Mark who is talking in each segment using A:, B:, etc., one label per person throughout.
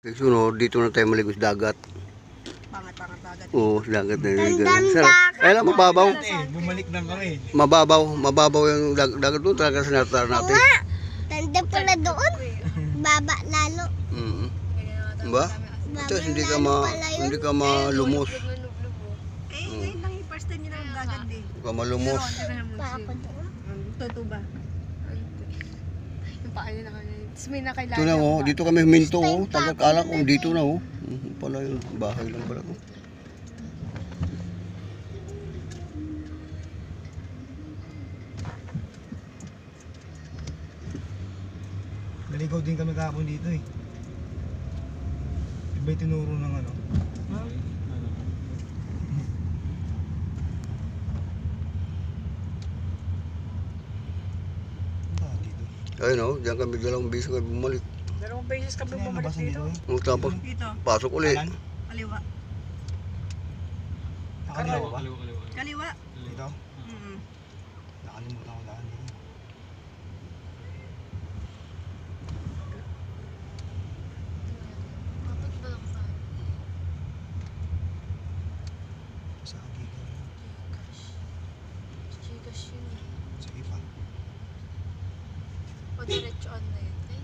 A: Sunod, dito na tayo maligos dagat.
B: Pangat-pangat dagat.
A: Oo, dagat na yun. Ay lang, mababaw.
C: Bumalik na kami.
A: Mababaw yung dagat doon. Talaga sa natar natin.
D: Tanda pala doon. Baba lalo.
A: Diba? Ito, hindi ka malumos.
B: Ngayon lang yung first time nyo ng dagat din.
A: Hindi ka malumos.
D: Pa ako doon.
B: Totoo ba?
E: Yung paa niya na kami. Tapos may nakailangan.
A: Ito na oh, dito kami huminto oh. Tagakala ko dito na oh. Pala yun, bahay lang pala ko.
C: Naligaw din kami kahapon dito eh. Iba'y tinuro ng ano? Dito.
A: Ayun oh, diyan kami dalawang beses kami bumalik.
B: Dalawang beses kami
C: Ano
B: bumalik
C: basan
B: dito.
C: dito?
A: Tapos
B: Dito,
A: pasok ulit.
C: Kanan?
B: kaliwa.
C: Nakaliwa ba?
B: Kaliwa.
C: Dito?
B: Mm.
C: Nakalimutan ko daan dito. Sa Agiga.
E: Chikas yun.
C: Sige pa.
E: O diretsoan na yun. Ay,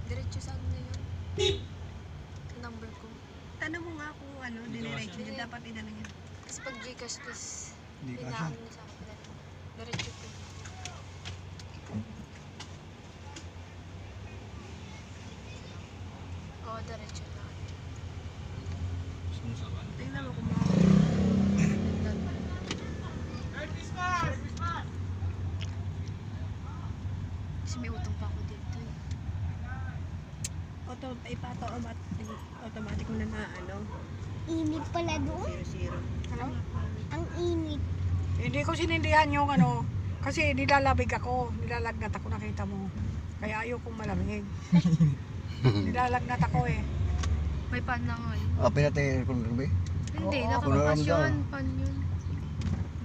E: diretso saan na yun? Number ko.
B: Tanong mo nga kung ano, diniretso niya. Dapat inano niya.
E: Kasi pag Gcash, tapos
C: Hindi ka siya.
E: inaano niya sa akin. Diretso ko. Oo, diretso na.
B: Tingnan mo kung mga...
E: Kasi may utang pa ako dito eh.
B: Automatic mo na na ano.
D: Init pala doon.
B: 0-0.
D: Ang init.
F: Hindi ko sinindihan yung ano, kasi nilalabig ako, nilalagnat ako, nakita mo. Kaya ayaw kong malamig. Nilalagnat ako eh.
E: May pan na nga yun.
A: Pinatay yung aircon gabi.
E: Hindi,
F: Oo,
E: nakabukas
A: kunaram
E: yun. Pan yun.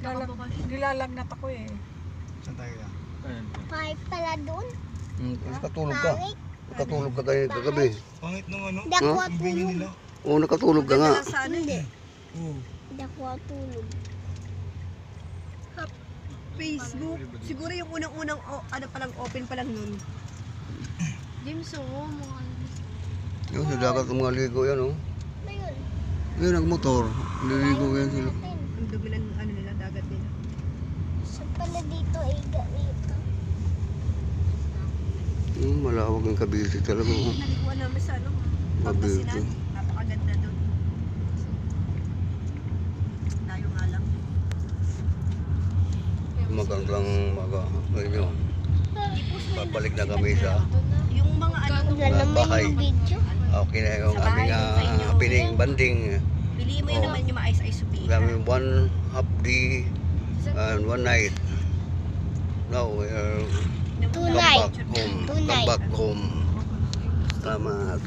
E: Nakabukas.
F: Nilalagnat ako eh.
C: Saan tayo ka?
D: Pipe pala doon.
A: Nakatulog ka.
D: Pangit.
A: Nakatulog ka tayo kagabi.
C: Pangit nung ano?
D: Hindi ako
C: Ibigay
D: tulog.
C: nila.
A: Oo, nakatulog ka nga.
B: Maganda lang sa ano
D: Hindi.
C: Oo.
D: Hindi ako tulog.
B: Facebook. Siguro yung unang-unang ano palang open pa lang nun.
E: James, oo, mga ano.
A: Yung sa dagat ng mga ligo yan oh.
D: Ano yun?
A: Yun, nagmotor. Niligo yan sila.
D: Natin.
B: Ang dumi ng ano nila, dagat nila.
D: Saan pala dito ay ganito?
A: Malawag ang Cavite talaga oh.
B: Nalikuan namin sa ano,
A: Cavite.
B: Pangasinan. Napakaganda doon. Layo nga lang.
A: Magandang ngayon. Babalik na kami sa
B: Yung mga ano,
D: Ang lalamay
A: bahay.
D: yung video.
A: okay na yung
B: Sa
A: aming
B: bahay, sa inyo.
A: piling banding.
B: piliin mo yun
A: Oh.
B: naman yung maayos-ayos supiin.
A: Kami 1 half day and 1 night. Now we are
D: Two
A: come
D: night.
A: back home.
D: Two
A: Come
D: night.
A: back home. Salamat.